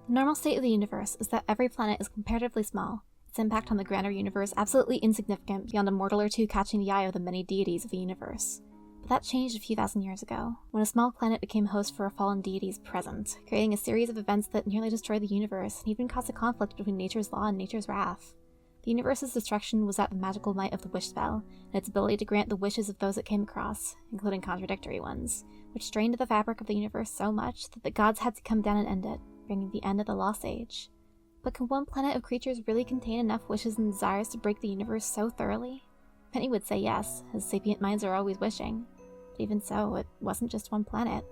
The normal state of the universe is that every planet is comparatively small, its impact on the grander universe absolutely insignificant beyond a mortal or two catching the eye of the many deities of the universe. But that changed a few thousand years ago, when a small planet became host for a fallen deity's present, creating a series of events that nearly destroyed the universe and even caused a conflict between nature's law and nature's wrath. The universe's destruction was at the magical might of the wish spell, and its ability to grant the wishes of those it came across, including contradictory ones, which strained the fabric of the universe so much that the gods had to come down and end it, bringing the end of the Lost Age. But can one planet of creatures really contain enough wishes and desires to break the universe so thoroughly? Many would say yes, as sapient minds are always wishing. But even so, it wasn't just one planet.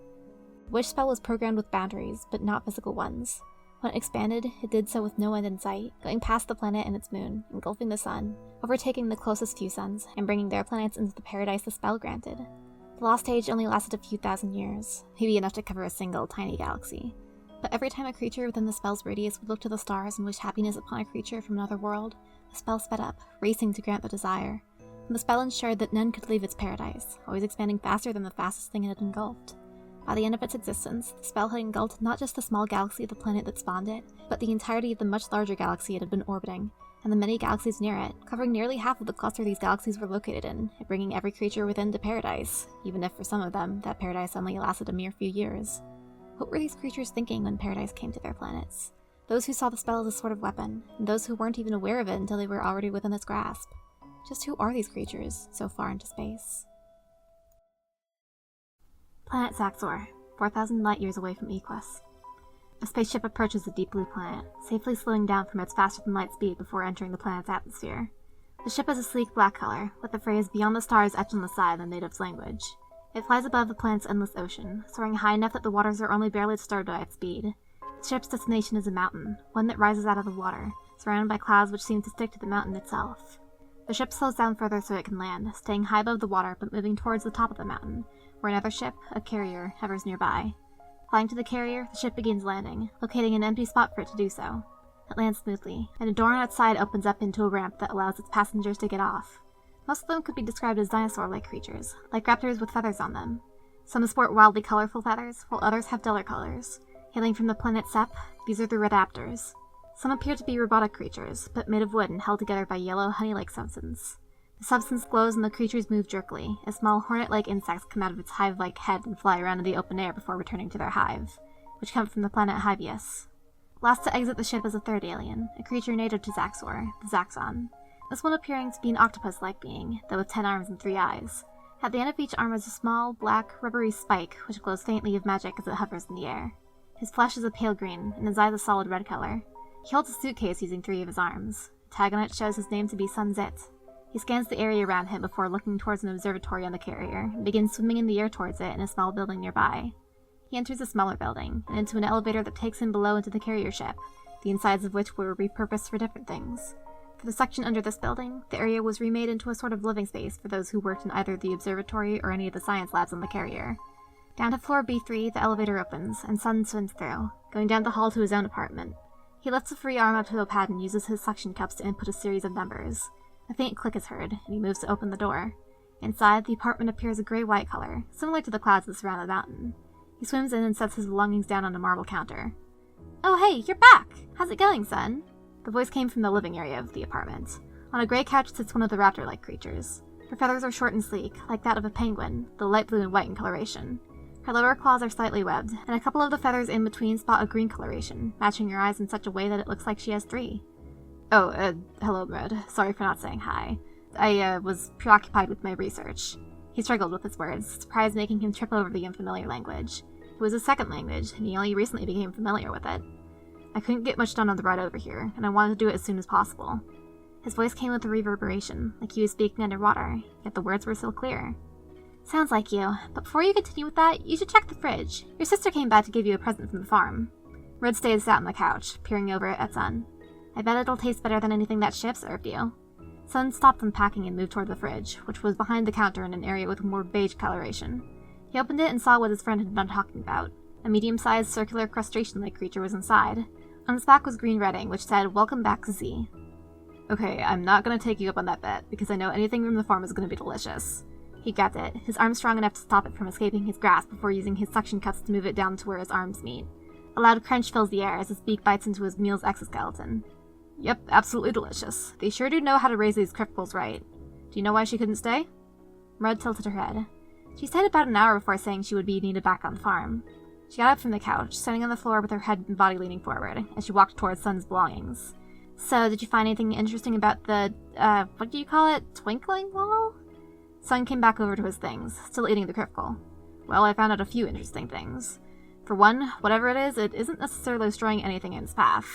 The wish spell was programmed with boundaries, but not physical ones. When it expanded, it did so with no end in sight, going past the planet and its moon, engulfing the sun, overtaking the closest few suns, and bringing their planets into the paradise the spell granted. The Lost Age only lasted a few thousand years, maybe enough to cover a single tiny galaxy. But every time a creature within the spell's radius would look to the stars and wish happiness upon a creature from another world, the spell sped up, racing to grant the desire. And the spell ensured that none could leave its paradise, always expanding faster than the fastest thing it had engulfed. By the end of its existence, the spell had engulfed not just the small galaxy of the planet that spawned it, but the entirety of the much larger galaxy it had been orbiting, and the many galaxies near it, covering nearly half of the cluster these galaxies were located in, and bringing every creature within to paradise, even if for some of them, that paradise only lasted a mere few years. What were these creatures thinking when paradise came to their planets? Those who saw the spell as a sort of weapon, and those who weren't even aware of it until they were already within its grasp. Just who are these creatures, so far into space? Planet Zaxor, 4,000 light-years away from Equus. A spaceship approaches the deep blue planet, safely slowing down from its faster-than-light speed before entering the planet's atmosphere. The ship is a sleek black color, with the phrase "Beyond the Stars" etched on the side in the native's language. It flies above the planet's endless ocean, soaring high enough that the waters are only barely disturbed by its speed. The ship's destination is a mountain, one that rises out of the water, surrounded by clouds which seem to stick to the mountain itself. The ship slows down further so it can land, staying high above the water but moving towards the top of the mountain, where another ship, a carrier, hovers nearby. Flying to the carrier, the ship begins landing, locating an empty spot for it to do so. It lands smoothly, and a door on its side opens up into a ramp that allows its passengers to get off. Most of them could be described as dinosaur-like creatures, like raptors with feathers on them. Some sport wildly colorful feathers, while others have duller colors. Hailing from the planet Sep, these are the Redaptors. Some appear to be robotic creatures, but made of wood and held together by yellow, honey-like substance. The substance glows and the creatures move jerkily, as small hornet-like insects come out of its hive-like head and fly around in the open air before returning to their hive, which come from the planet Hybius. Last to exit the ship is a third alien, a creature native to Zaxor, the Zaxxon. This one appearing to be an octopus-like being, though with 10 arms and 3 eyes. At the end of each arm is a small, black, rubbery spike, which glows faintly of magic as it hovers in the air. His flesh is a pale green, and his eyes a solid red color. He holds a suitcase using 3 of his arms. The tag on it shows his name to be Sun Zit. He scans the area around him before looking towards an observatory on the carrier, and begins swimming in the air towards it in a small building nearby. He enters a smaller building, and into an elevator that takes him below into the carrier ship, the insides of which were repurposed for different things. For the section under this building, the area was remade into a sort of living space for those who worked in either the observatory or any of the science labs on the carrier. Down to floor B3, the elevator opens, and Sun swims through, going down the hall to his own apartment. He lifts a free arm up to a pad and uses his suction cups to input a series of numbers. A faint click is heard, and he moves to open the door. Inside, the apartment appears a gray-white color, similar to the clouds that surround the mountain. He swims in and sets his belongings down on a marble counter. "Oh hey, you're back! How's it going, son?" The voice came from the living area of the apartment. On a gray couch sits one of the raptor-like creatures. Her feathers are short and sleek, like that of a penguin, though light blue and white in coloration. Her lower claws are slightly webbed, and a couple of the feathers in between spot a green coloration, matching her eyes in such a way that it looks like she has 3. "Oh, hello, Brad. Sorry for not saying hi. I was preoccupied with my research." He struggled with his words, surprise making him trip over the unfamiliar language. It was his second language, and he only recently became familiar with it. "I couldn't get much done on the ride over here, and I wanted to do it as soon as possible." His voice came with a reverberation, like he was speaking underwater, yet the words were still clear. "Sounds like you, but before you continue with that, you should check the fridge. Your sister came back to give you a present from the farm." Red Stayed sat on the couch, peering over at Sun. "I bet it'll taste better than anything that ship served you." Sun stopped unpacking and moved toward the fridge, which was behind the counter in an area with more beige coloration. He opened it and saw what his friend had been talking about. A medium-sized circular crustacean-like creature was inside. On its back was green writing, which said, "Welcome back, Z." "Okay, I'm not gonna take you up on that bet, because I know anything from the farm is gonna be delicious." He grabbed it, his arm strong enough to stop it from escaping his grasp before using his suction cups to move it down to where his arms meet. A loud crunch fills the air as his beak bites into his meal's exoskeleton. Yep, absolutely delicious. They sure do know how to raise these cripples right. Do you know why she couldn't stay? Red tilted her head. She stayed about an hour before saying she would be needed back on the farm. She got up from the couch, standing on the floor with her head and body leaning forward, as she walked towards Sun's belongings. So, did you find anything interesting about the, what do you call it? Twinkling wall? Sun came back over to his things, still eating the cripple. Well, I found out a few interesting things. For one, whatever it isn't necessarily destroying anything in its path.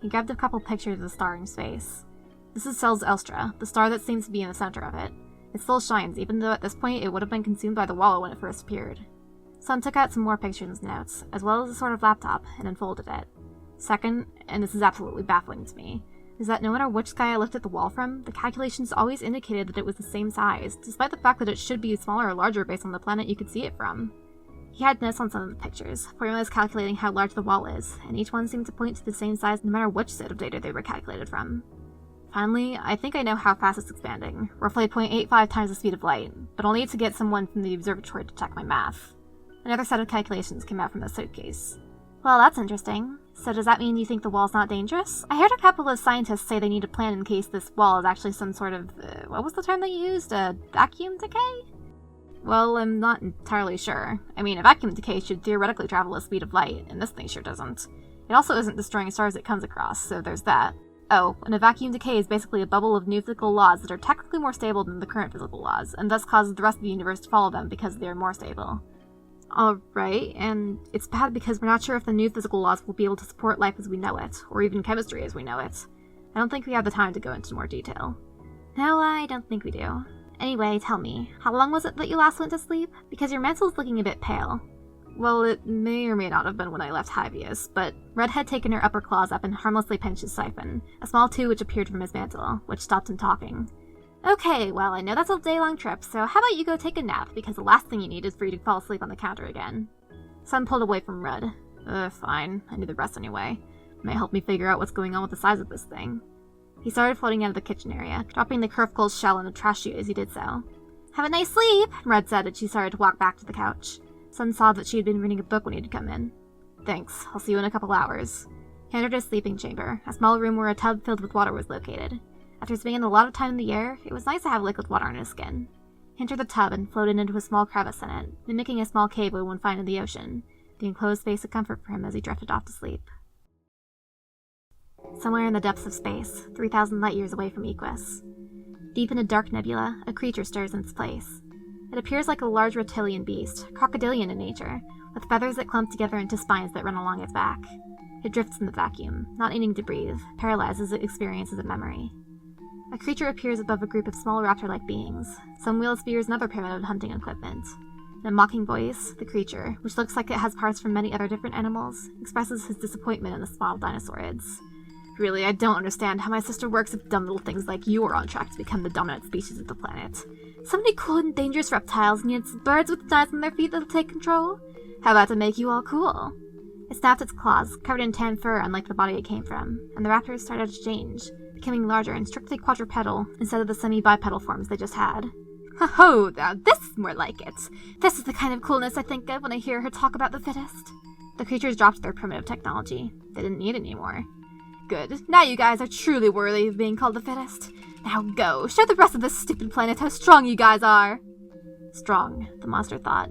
He grabbed a couple pictures of the star in space. This is Cel's Elstra, the star that seems to be in the center of it. It still shines, even though at this point it would have been consumed by the wallow when it first appeared. Sun took out some more pictures and notes, as well as a sort of laptop, and unfolded it. Second, and this is absolutely baffling to me, is that no matter which sky I looked at the wall from, the calculations always indicated that it was the same size, despite the fact that it should be smaller or larger based on the planet you could see it from. He had notes on some of the pictures, formulas calculating how large the wall is, and each one seemed to point to the same size no matter which set of data they were calculated from. Finally, I think I know how fast it's expanding, roughly 0.85 times the speed of light, but I'll need to get someone from the observatory to check my math. Another set of calculations came out from the suitcase. Well, that's interesting. So does that mean you think the wall's not dangerous? I heard a couple of scientists say they need a plan in case this wall is actually some sort of, what was the term they used? A vacuum decay? Well, I'm not entirely sure. I mean, a vacuum decay should theoretically travel at the speed of light, and this thing sure doesn't. It also isn't destroying stars it comes across, so there's that. Oh, and a vacuum decay is basically a bubble of new physical laws that are technically more stable than the current physical laws, and thus causes the rest of the universe to follow them because they are more stable. Alright, and it's bad because we're not sure if the new physical laws will be able to support life as we know it, or even chemistry as we know it. I don't think we have the time to go into more detail. No, I don't think we do. Anyway, tell me, how long was it that you last went to sleep? Because your mantle is looking a bit pale. Well, it may or may not have been when I left Hyvius, but Red had taken her upper claws up and harmlessly pinched his siphon, a small tube which appeared from his mantle, which stopped him talking. Okay, well, I know that's a day-long trip, so how about you go take a nap, because the last thing you need is for you to fall asleep on the counter again. Sun pulled away from Red. Fine. I need the rest anyway. It might help me figure out what's going on with the size of this thing. He started floating out of the kitchen area, dropping the Kirfkul's shell in a trash chute as he did so. Have a nice sleep, Red said as she started to walk back to the couch. Sun saw that she had been reading a book when he had come in. Thanks. I'll see you in a couple hours. He entered his sleeping chamber, a small room where a tub filled with water was located. After spending a lot of time in the air, it was nice to have liquid water on his skin. He entered the tub and floated into a small crevice in it, mimicking a small cave one would find in the ocean, the enclosed space of comfort for him as he drifted off to sleep. Somewhere in the depths of space, 3,000 light-years away from Equus. Deep in a dark nebula, a creature stirs in its place. It appears like a large reptilian beast, crocodilian in nature, with feathers that clump together into spines that run along its back. It drifts in the vacuum, not needing to breathe, paralyzed as it experiences a memory. A creature appears above a group of small raptor-like beings. Some wield spears and other primitive hunting equipment. In a mocking voice, the creature, which looks like it has parts from many other different animals, expresses his disappointment in the small dinosaurids. Really, I don't understand how my sister works if dumb little things like you are on track to become the dominant species of the planet. So many cool and dangerous reptiles, and yet it's birds with knives on their feet that'll take control. How about to make you all cool? It snapped its claws, covered in tan fur unlike the body it came from, and the raptors started to change, becoming larger and strictly quadrupedal instead of the semi-bipedal forms they just had. Ho-ho, now this is more like it. This is the kind of coolness I think of when I hear her talk about the fittest. The creatures dropped their primitive technology. They didn't need it anymore. Good. Now you guys are truly worthy of being called the fittest. Now go, show the rest of this stupid planet how strong you guys are! Strong, the monster thought.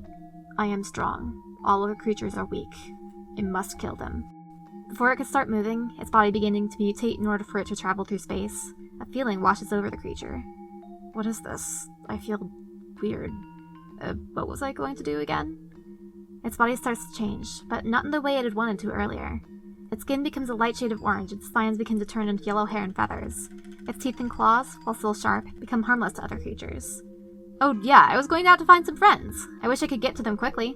I am strong. All other creatures are weak. I must kill them. Before it could start moving, its body beginning to mutate in order for it to travel through space, a feeling washes over the creature. What is this? I feel weird. What was I going to do again? Its body starts to change, but not in the way it had wanted to earlier. Its skin becomes a light shade of orange, its spines begin to turn into yellow hair and feathers. Its teeth and claws, while still sharp, become harmless to other creatures. Oh yeah, I was going out to find some friends. I wish I could get to them quickly.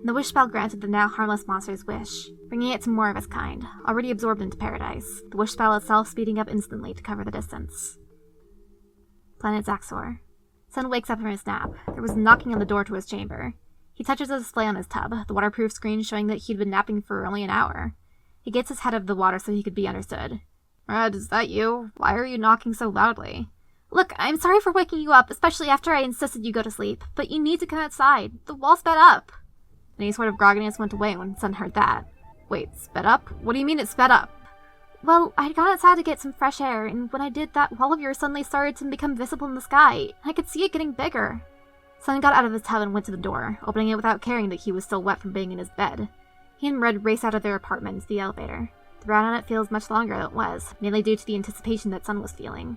The wish spell granted the now harmless monster's wish, bringing it to more of its kind, already absorbed into paradise, the wish spell itself speeding up instantly to cover the distance. Planet Zaxor. Sun wakes up from his nap. There was a knocking on the door to his chamber. He touches the display on his tub, the waterproof screen showing that he'd been napping for only an hour. He gets his head out of the water so he could be understood. Red, is that you? Why are you knocking so loudly? Look, I'm sorry for waking you up, especially after I insisted you go to sleep, but you need to come outside. The wall's sped up. Any sort of grogginess went away when Sun heard that. Wait, sped up? What do you mean it sped up? Well, I had gone outside to get some fresh air, and when I did, that wall of yours suddenly started to become visible in the sky. I could see it getting bigger. Sun got out of his tub and went to the door, opening it without caring that he was still wet from being in his bed. He and Red raced out of their apartment into the elevator. The ride on it feels much longer than it was, mainly due to the anticipation that Sun was feeling.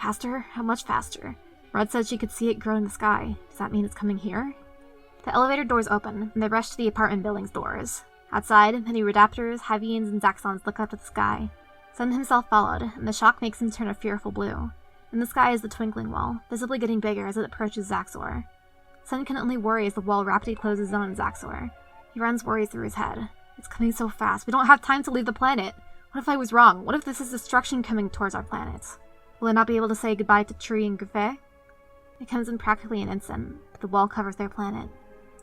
Faster? How much faster? Red said she could see it grow in the sky. Does that mean it's coming here? The elevator doors open, and they rush to the apartment building's doors. Outside, many Redaptors, Hyvians, and Zaxxons look up to the sky. Sun himself followed, and the shock makes him turn a fearful blue. In the sky is the twinkling wall, visibly getting bigger as it approaches Zaxor. Sun can only worry as the wall rapidly closes in on Zaxor. He runs worries through his head. It's coming so fast, we don't have time to leave the planet! What if I was wrong? What if this is destruction coming towards our planet? Will I not be able to say goodbye to Tree and Griffith? It comes in practically an instant, but the wall covers their planet.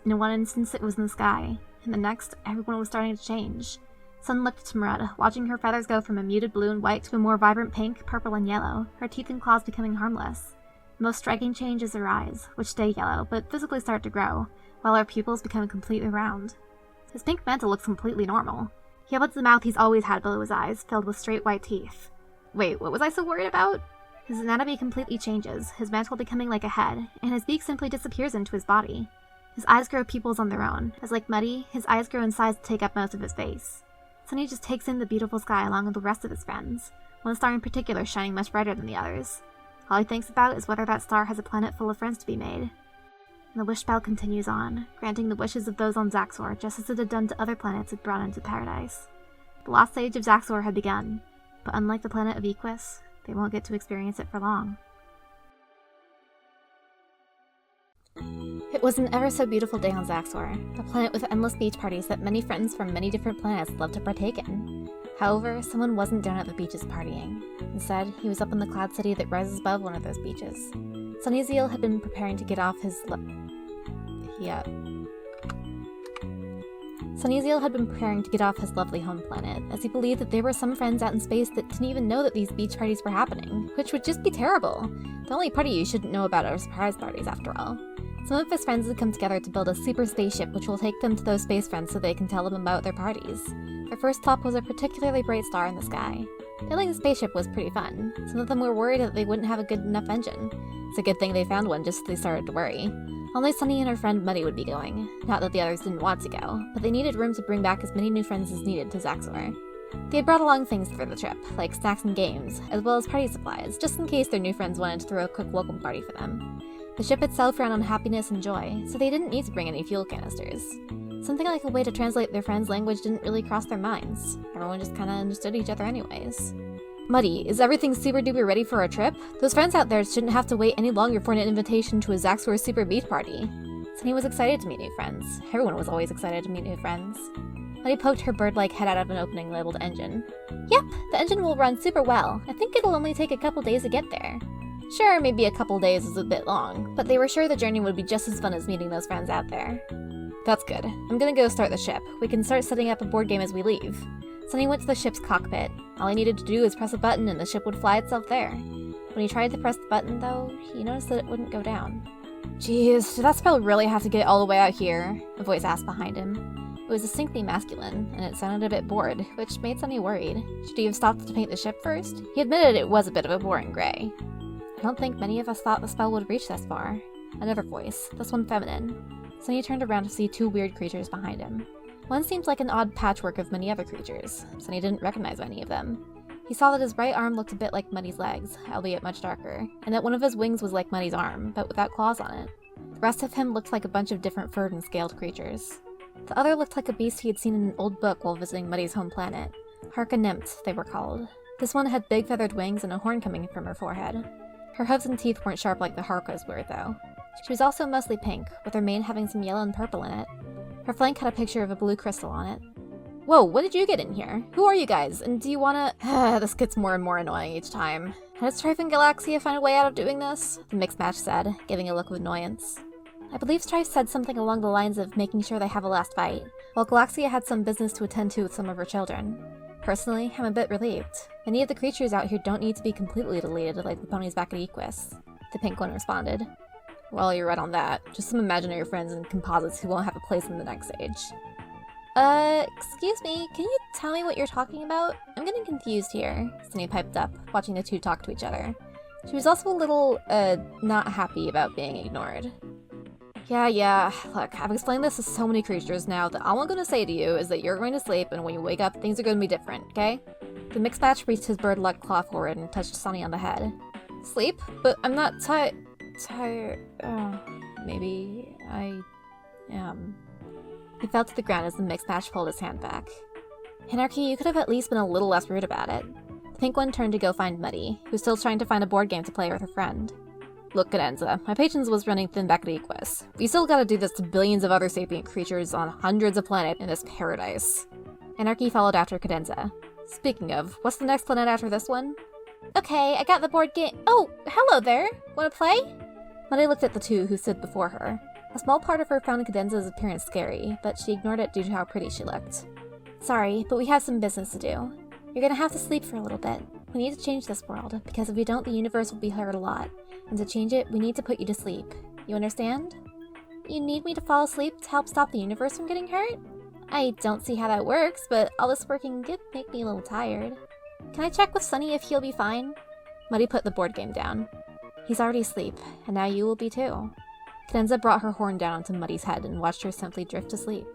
In one instance it was in the sky. In the next, everyone was starting to change. Sun looked at Murad, watching her feathers go from a muted blue and white to a more vibrant pink, purple, and yellow, her teeth and claws becoming harmless. The most striking change is her eyes, which stay yellow, but visibly start to grow, while her pupils become completely round. His pink mantle looks completely normal. He opens the mouth he's always had below his eyes, filled with straight white teeth. Wait, what was I so worried about? His anatomy completely changes, his mantle becoming like a head, and his beak simply disappears into his body. His eyes grow pupils on their own, as like Muddy, his eyes grow in size to take up most of his face. Sunny just takes in the beautiful sky along with the rest of his friends, one star in particular shining much brighter than the others. All he thinks about is whether that star has a planet full of friends to be made. And the wish spell continues on, granting the wishes of those on Zaxor just as it had done to other planets it brought into paradise. The last stage of Zaxor had begun, but unlike the planet of Equus, they won't get to experience it for long. It was an ever-so-beautiful day on Zaxor, a planet with endless beach parties that many friends from many different planets loved to partake in. However, someone wasn't down at the beaches partying. Instead, he was up in the cloud city that rises above one of those beaches. Sunny Zeal had been preparing to get off his lovely home planet, as he believed that there were some friends out in space that didn't even know that these beach parties were happening, which would just be terrible. The only party you shouldn't know about are surprise parties, after all. Some of his friends had come together to build a super spaceship which will take them to those space friends so they can tell them about their parties. Their first stop was a particularly bright star in the sky. Building the spaceship was pretty fun. Some of them were worried that they wouldn't have a good enough engine. It's a good thing they found one just as they started to worry. Only Sunny and her friend Muddy would be going. Not that the others didn't want to go, but they needed room to bring back as many new friends as needed to Zaxor. They had brought along things for the trip, like snacks and games, as well as party supplies, just in case their new friends wanted to throw a quick welcome party for them. The ship itself ran on happiness and joy, so they didn't need to bring any fuel canisters. Something like a way to translate their friends' language didn't really cross their minds. Everyone just kinda understood each other anyways. Muddy, is everything super duper ready for our trip? Those friends out there shouldn't have to wait any longer for an invitation to a Zaxor super beach party. Sunny was excited to meet new friends. Everyone was always excited to meet new friends. Muddy poked her bird-like head out of an opening labeled engine. Yep, the engine will run super well. I think it'll only take a couple days to get there. Sure, maybe a couple days is a bit long, but they were sure the journey would be just as fun as meeting those friends out there. That's good. I'm gonna go start the ship. We can start setting up a board game as we leave. Sunny went to the ship's cockpit. All he needed to do was press a button and the ship would fly itself there. When he tried to press the button, though, he noticed that it wouldn't go down. Jeez, did that spell really have to get all the way out here? A voice asked behind him. It was distinctly masculine, and it sounded a bit bored, which made Sunny worried. Should he have stopped to paint the ship first? He admitted it was a bit of a boring gray. I don't think many of us thought the spell would reach this far. Another voice, this one feminine. Sunny turned around to see two weird creatures behind him. One seemed like an odd patchwork of many other creatures. Sunny didn't recognize any of them. He saw that his right arm looked a bit like Muddy's legs, albeit much darker, and that one of his wings was like Muddy's arm, but without claws on it. The rest of him looked like a bunch of different furred and scaled creatures. The other looked like a beast he had seen in an old book while visiting Muddy's home planet. Harka nymphs, they were called. This one had big feathered wings and a horn coming from her forehead. Her hooves and teeth weren't sharp like the Harkas were, though. She was also mostly pink, with her mane having some yellow and purple in it. Her flank had a picture of a blue crystal on it. Whoa, what did you get in here? Who are you guys, and do you wanna— This gets more and more annoying each time. How does Strife and Galaxia find a way out of doing this? The mixed match said, giving a look of annoyance. I believe Strife said something along the lines of making sure they have a last fight, while Galaxia had some business to attend to with some of her children. Personally, I'm a bit relieved. Many of the creatures out here don't need to be completely deleted like the ponies back at Equus. The pink one responded. Well, you're right on that. Just some imaginary friends and composites who won't have a place in the next age. Excuse me, can you tell me what you're talking about? I'm getting confused here, Sunny piped up, watching the two talk to each other. She was also a little, not happy about being ignored. Yeah, look, I've explained this to so many creatures now that all I'm gonna say to you is that you're going to sleep, and when you wake up, things are gonna be different, okay? The mixed batch reached his bird-like claw forward and touched Sunny on the head. Sleep? But I'm not tired. Oh, maybe I am. He fell to the ground as the mixed batch pulled his hand back. Anarchy, you could have at least been a little less rude about it. The pink one turned to go find Muddy, who's still trying to find a board game to play with her friend. Look, Cadenza, my patience was running thin back at Equus. We still gotta do this to billions of other sapient creatures on hundreds of planets in this paradise. Anarchy followed after Cadenza. Speaking of, what's the next planet after this one? Okay, I got the board game. Oh, hello there! Wanna play? Muddy looked at the two who stood before her. A small part of her found Cadenza's appearance scary, but she ignored it due to how pretty she looked. Sorry, but we have some business to do. You're gonna have to sleep for a little bit. We need to change this world, because if we don't, the universe will be hurt a lot. And to change it, we need to put you to sleep. You understand? You need me to fall asleep to help stop the universe from getting hurt? I don't see how that works, but all this working did make me a little tired. Can I check with Sunny if he'll be fine? Muddy put the board game down. He's already asleep, and now you will be too. Cadenza brought her horn down onto Muddy's head and watched her simply drift to sleep.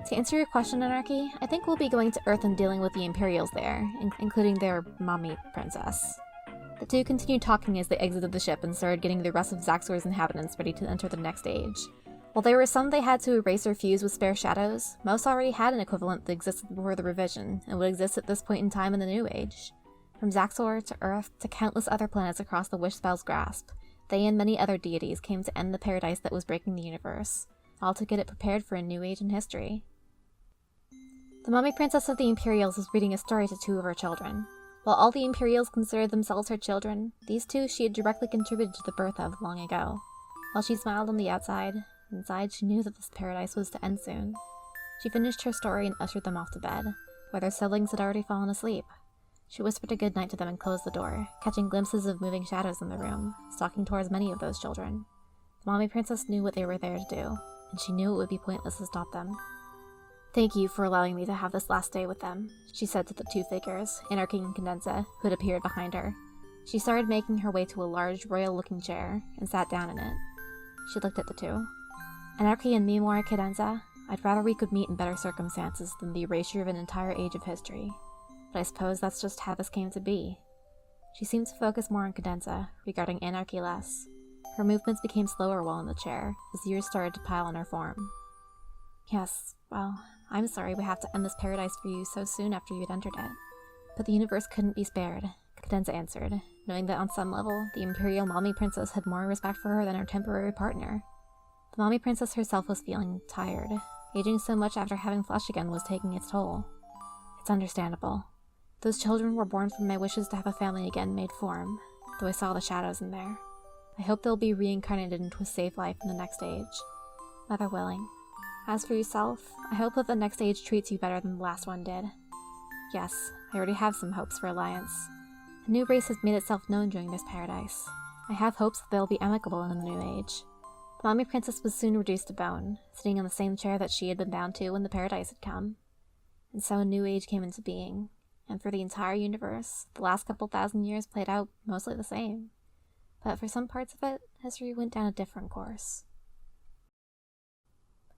To answer your question, Anarchy, I think we'll be going to Earth and dealing with the Imperials there, including their mommy princess. The two continued talking as they exited the ship and started getting the rest of Zaxor's inhabitants ready to enter the next age. While there were some they had to erase or fuse with spare shadows, most already had an equivalent that existed before the revision, and would exist at this point in time in the New Age. From Zaxor to Earth to countless other planets across the Wishspell's grasp, they and many other deities came to end the paradise that was breaking the universe, all to get it prepared for a new age in history. The mommy princess of the Imperials was reading a story to two of her children. While all the Imperials considered themselves her children, these two she had directly contributed to the birth of long ago. While she smiled on the outside, inside she knew that this paradise was to end soon. She finished her story and ushered them off to bed, where their siblings had already fallen asleep. She whispered a good night to them and closed the door, catching glimpses of moving shadows in the room, stalking towards many of those children. The mommy princess knew what they were there to do, and she knew it would be pointless to stop them. Thank you for allowing me to have this last day with them, she said to the two figures, Anarchy and Cadenza, who had appeared behind her. She started making her way to a large, royal-looking chair, and sat down in it. She looked at the two. Anarchy and Mimora Cadenza, I'd rather we could meet in better circumstances than the erasure of an entire age of history. But I suppose that's just how this came to be. She seemed to focus more on Cadenza, regarding Anarchy less. Her movements became slower while in the chair, as years started to pile on her form. Yes, well, I'm sorry we have to end this paradise for you so soon after you had entered it. But the universe couldn't be spared, Cadenza answered, knowing that on some level, the Imperial Mommy Princess had more respect for her than her temporary partner. The Mommy Princess herself was feeling tired. Aging so much after having flesh again was taking its toll. It's understandable. Those children were born from my wishes to have a family again made form, though I saw the shadows in there. I hope they'll be reincarnated into a safe life in the next age. Mother willing. As for yourself, I hope that the next age treats you better than the last one did. Yes, I already have some hopes for alliance. A new race has made itself known during this paradise. I have hopes that they'll be amicable in the new age. The Mommy Princess was soon reduced to bone, sitting in the same chair that she had been bound to when the paradise had come. And so a new age came into being. And for the entire universe, the last couple thousand years played out mostly the same. But for some parts of it, history went down a different course.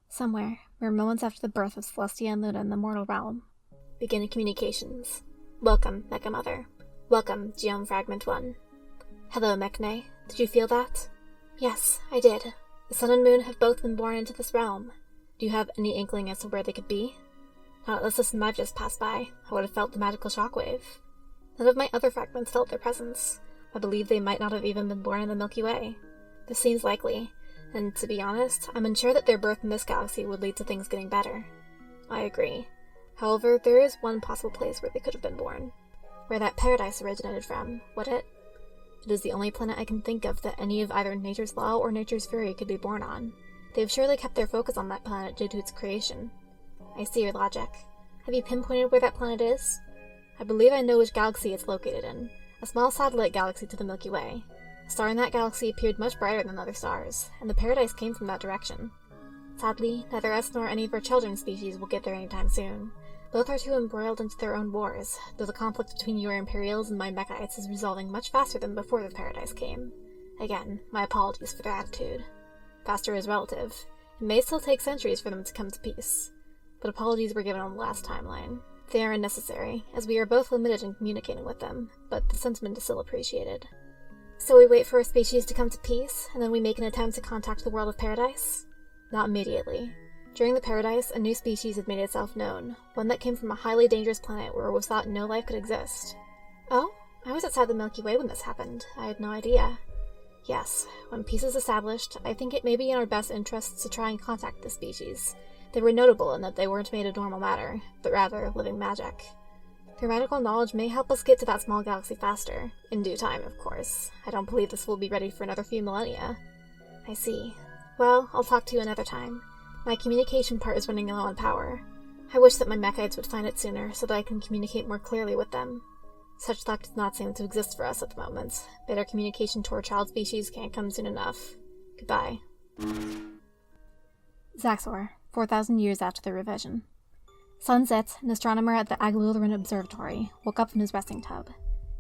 Somewhere, mere moments after the birth of Celestia and Luna in the mortal realm, beginning communications. Welcome, Mecha Mother. Welcome, Geom Fragment 1. Hello, Mechne. Did you feel that? Yes, I did. The sun and moon have both been born into this realm. Do you have any inkling as to where they could be? Not unless the system I've just passed by, I would have felt the magical shockwave. None of my other fragments felt their presence. I believe they might not have even been born in the Milky Way. This seems likely, and to be honest, I'm unsure that their birth in this galaxy would lead to things getting better. I agree. However, there is one possible place where they could have been born. Where that paradise originated from, would it? It is the only planet I can think of that any of either nature's law or nature's fury could be born on. They have surely kept their focus on that planet due to its creation. I see your logic. Have you pinpointed where that planet is? I believe I know which galaxy it's located in. A small satellite galaxy to the Milky Way. A star in that galaxy appeared much brighter than other stars, and the paradise came from that direction. Sadly, neither us nor any of our children's species will get there anytime soon. Both are too embroiled into their own wars, though the conflict between your Imperials and my Mechites is resolving much faster than before the Paradise came. Again, my apologies for their attitude. Faster is relative. It may still take centuries for them to come to peace, but apologies were given on the last timeline. They are unnecessary, as we are both limited in communicating with them, but the sentiment is still appreciated. So we wait for a species to come to peace, and then we make an attempt to contact the world of Paradise? Not immediately. During the Paradise, a new species had made itself known, one that came from a highly dangerous planet where it was thought no life could exist. Oh? I was outside the Milky Way when this happened. I had no idea. Yes, when peace is established, I think it may be in our best interests to try and contact this species. They were notable in that they weren't made of normal matter, but rather living magic. Their magical knowledge may help us get to that small galaxy faster. In due time, of course. I don't believe this will be ready for another few millennia. I see. Well, I'll talk to you another time. My communication part is running low on power. I wish that my Mechites would find it sooner, so that I can communicate more clearly with them. Such luck does not seem to exist for us at the moment. Better communication to our child species can't come soon enough. Goodbye. Zaxor, 4,000 years after the revision. Sunset, an astronomer at the Deltarune Observatory, woke up from his resting tub.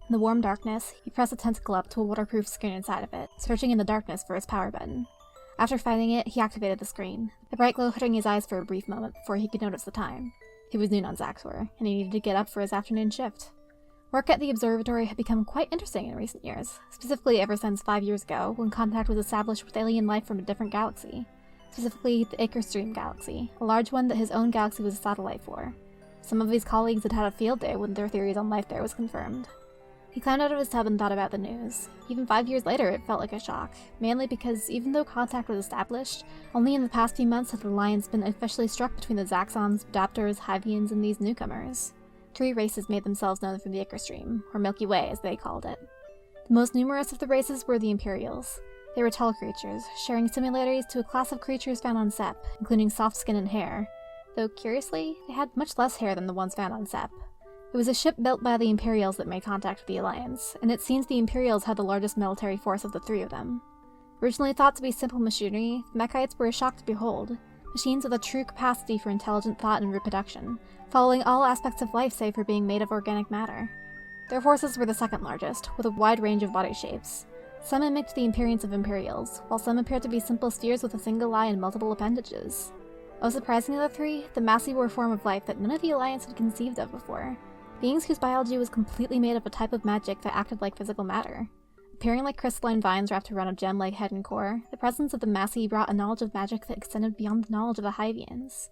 In the warm darkness, he pressed a tentacle up to a waterproof screen inside of it, searching in the darkness for his power button. After finding it, he activated the screen, the bright glow hitting his eyes for a brief moment before he could notice the time. It was noon on Zaxor, and he needed to get up for his afternoon shift. Work at the observatory had become quite interesting in recent years, specifically ever since 5 years ago, when contact was established with alien life from a different galaxy. Specifically, the Stream galaxy, a large one that his own galaxy was a satellite for. Some of his colleagues had had a field day when their theories on life there was confirmed. He climbed out of his tub and thought about the news. Even 5 years later, it felt like a shock, mainly because even though contact was established, only in the past few months had the alliance been officially struck between the Zaxxons, Adaptors, Hyvians, and these newcomers. 3 races made themselves known from the Stream, or Milky Way as they called it. The most numerous of the races were the Imperials. They were tall creatures, sharing similarities to a class of creatures found on Sep, including soft skin and hair, though curiously, they had much less hair than the ones found on Sep. It was a ship built by the Imperials that made contact with the Alliance, and it seems the Imperials had the largest military force of the 3 of them. Originally thought to be simple machinery, the Mechites were a shock to behold, machines with a true capacity for intelligent thought and reproduction, following all aspects of life save for being made of organic matter. Their forces were the second largest, with a wide range of body shapes. Some mimicked the appearance of Imperials, while some appeared to be simple spheres with a single eye and multiple appendages. Most surprising of the 3, the Massey were a form of life that none of the Alliance had conceived of before. Beings whose biology was completely made of a type of magic that acted like physical matter. Appearing like crystalline vines wrapped around a gem-like head and core, the presence of the Massey brought a knowledge of magic that extended beyond the knowledge of the Hyvians.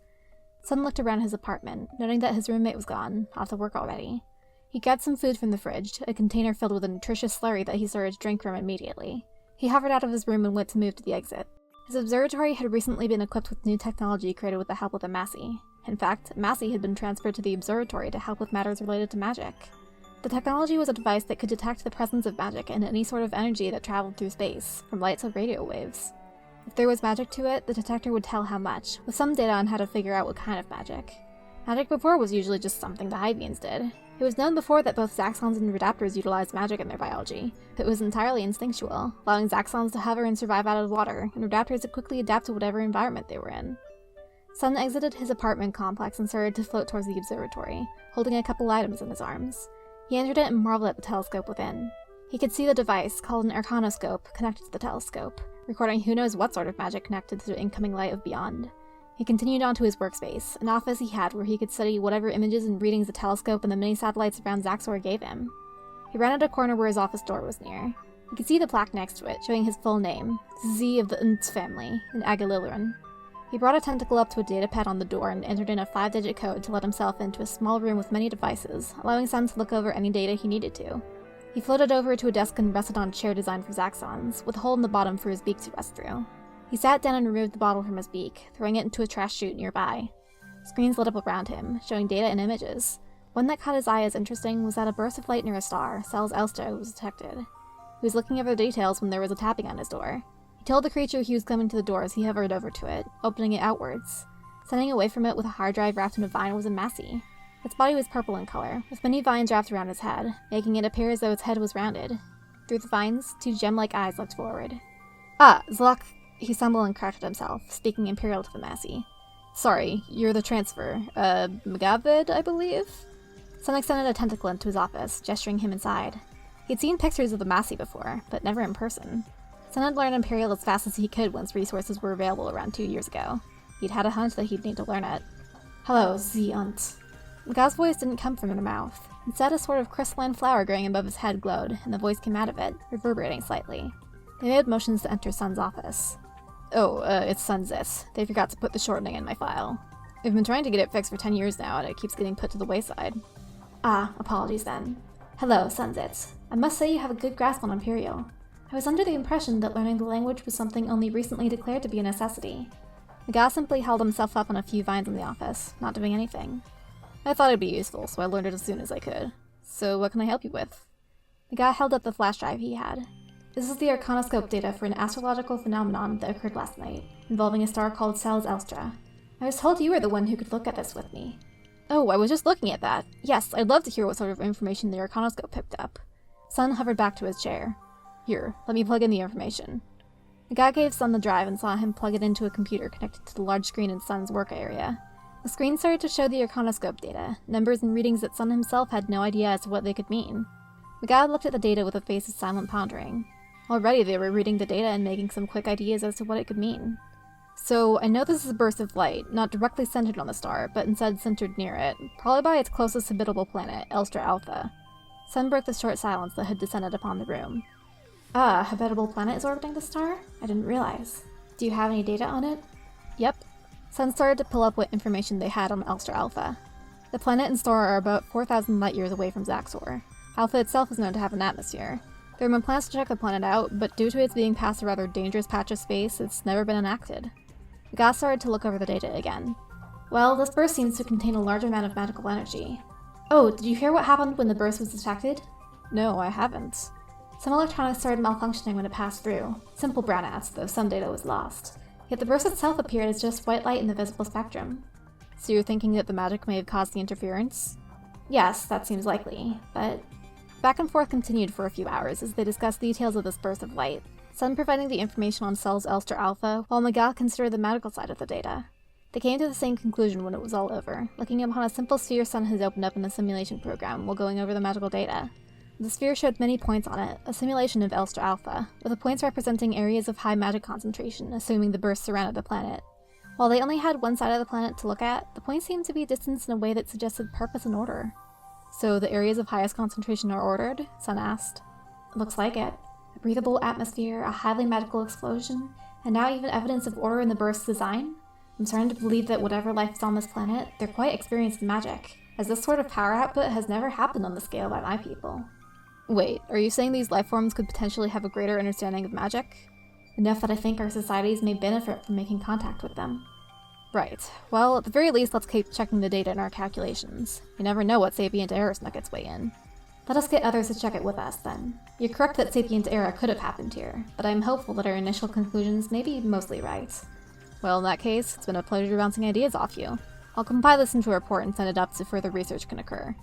Sun looked around his apartment, noting that his roommate was gone, off to work already. He grabbed some food from the fridge, a container filled with a nutritious slurry that he started to drink from immediately. He hovered out of his room and went to move to the exit. His observatory had recently been equipped with new technology created with the help of the Massey. In fact, Massey had been transferred to the observatory to help with matters related to magic. The technology was a device that could detect the presence of magic and any sort of energy that traveled through space, from light to radio waves. If there was magic to it, the detector would tell how much, with some data on how to figure out what kind of magic. Magic before was usually just something the Hyvians did. It was known before that both Zaxxons and Redaptors utilized magic in their biology, but it was entirely instinctual, allowing Zaxxons to hover and survive out of water, and Redaptors to quickly adapt to whatever environment they were in. Sun exited his apartment complex and started to float towards the observatory, holding a couple items in his arms. He entered it and marveled at the telescope within. He could see the device, called an arcanoscope, connected to the telescope, recording who knows what sort of magic connected to the incoming light of beyond. He continued on to his workspace, an office he had where he could study whatever images and readings the telescope and the many satellites around Zaxxor gave him. He ran at a corner where his office door was near. He could see the plaque next to it, showing his full name, Z of the Untz family, in Deltarune. He brought a tentacle up to a datapad on the door and entered in a 5-digit code to let himself into a small room with many devices, allowing Sun to look over any data he needed to. He floated over to a desk and rested on a chair designed for Zaxxons, with a hole in the bottom for his beak to rest through. He sat down and removed the bottle from his beak, throwing it into a trash chute nearby. Screens lit up around him, showing data and images. One that caught his eye as interesting was that a burst of light near a star, Cells Elsta, was detected. He was looking over the details when there was a tapping on his door. He told the creature he was coming to the door as he hovered over to it, opening it outwards. Standing away from it with a hard drive wrapped in a vine was a Massey. Its body was purple in color, with many vines wrapped around its head, making it appear as though its head was rounded. Through the vines, 2 gem-like eyes looked forward. "Ah, Zlok He stumbled and corrected himself, speaking Imperial to the Massey. Sorry, you're the transfer. Mabe, I believe? Sun extended a tentacle into his office, gesturing him inside. He'd seen pictures of the Massey before, but never in person. Sun had learned Imperial as fast as he could once resources were available around 2 years ago. He'd had a hunch that he'd need to learn it. Hello, Zunt. Maga's voice didn't come from her mouth. Instead, a sort of crystalline flower growing above his head glowed, and the voice came out of it, reverberating slightly. They made motions to enter Sun's office. Oh, it's Sunzit. They forgot to put the shortening in my file. I've been trying to get it fixed for 10 years now, and it keeps getting put to the wayside. Ah, apologies then. Hello, Sunzit. I must say you have a good grasp on Imperial. I was under the impression that learning the language was something only recently declared to be a necessity. Maga simply held himself up on a few vines in the office, not doing anything. I thought it'd be useful, so I learned it as soon as I could. So what can I help you with? Maga held up the flash drive he had. This is the Arcanoscope data for an astrological phenomenon that occurred last night, involving a star called Cels Elstra. I was told you were the one who could look at this with me. Oh, I was just looking at that. Yes, I'd love to hear what sort of information the Arcanoscope picked up. Sun hovered back to his chair. Here, let me plug in the information. Maga gave Sun the drive and saw him plug it into a computer connected to the large screen in Sun's work area. The screen started to show the Arcanoscope data, numbers and readings that Sun himself had no idea as to what they could mean. Maga looked at the data with a face of silent pondering. Already they were reading the data and making some quick ideas as to what it could mean. So, I know this is a burst of light, not directly centered on the star, but instead centered near it, probably by its closest habitable planet, Elstra Alpha. Sun broke the short silence that had descended upon the room. Ah, a habitable planet is orbiting the star? I didn't realize. Do you have any data on it? Yep. Sun started to pull up what information they had on Elstra Alpha. The planet and star are about 4,000 light-years away from Zaxor. Alpha itself is known to have an atmosphere. There have been plans to check the planet out, but due to its being past a rather dangerous patch of space, it's never been enacted. Maga started to look over the data again. Well, this burst seems to contain a large amount of magical energy. Oh, did you hear what happened when the burst was detected? No, I haven't. Some electronics started malfunctioning when it passed through. Simple brownouts, though some data was lost. Yet the burst itself appeared as just white light in the visible spectrum. So you're thinking that the magic may have caused the interference? Yes, that seems likely, but... Back and forth continued for a few hours as they discussed details of this burst of light, Sun providing the information on Cels Elstra Alpha, while Maga considered the medical side of the data. They came to the same conclusion when it was all over, looking upon a simple sphere Sun had opened up in a simulation program while going over the medical data. The sphere showed many points on it, a simulation of Elstra Alpha, with the points representing areas of high magic concentration, assuming the burst surrounded the planet. While they only had one side of the planet to look at, the points seemed to be distanced in a way that suggested purpose and order. So the areas of highest concentration are ordered? Sun asked. Looks like it. A breathable atmosphere, a highly magical explosion, and now even evidence of order in the burst's design? I'm starting to believe that whatever life is on this planet, they're quite experienced in magic, as this sort of power output has never happened on the scale by my people. Wait, are you saying these lifeforms could potentially have a greater understanding of magic? Enough that I think our societies may benefit from making contact with them. Right. Well, at the very least, let's keep checking the data in our calculations. You never know what sapient error snuck its way in. Let us get others to check it with us, then. You're correct that sapient error could have happened here, but I'm hopeful that our initial conclusions may be mostly right. Well, in that case, it's been a pleasure bouncing ideas off you. I'll compile this into a report and send it up so further research can occur.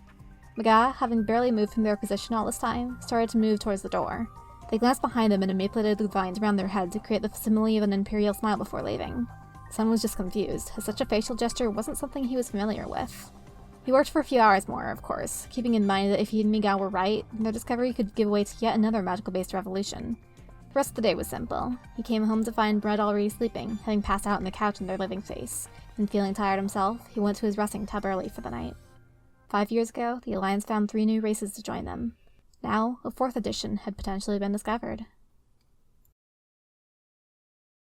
Maga, having barely moved from their position all this time, started to move towards the door. They glanced behind them and manipulated the vines around their head to create the facsimile of an imperial smile before leaving. Sun was just confused, as such a facial gesture wasn't something he was familiar with. He worked for a few hours more, of course, keeping in mind that if he and Maga were right, their discovery could give way to yet another magical-based revolution. The rest of the day was simple. He came home to find Brett already sleeping, having passed out on the couch in their living space, and feeling tired himself, he went to his resting tub early for the night. 5 years ago, the Alliance found 3 new races to join them. Now, a 4th edition had potentially been discovered.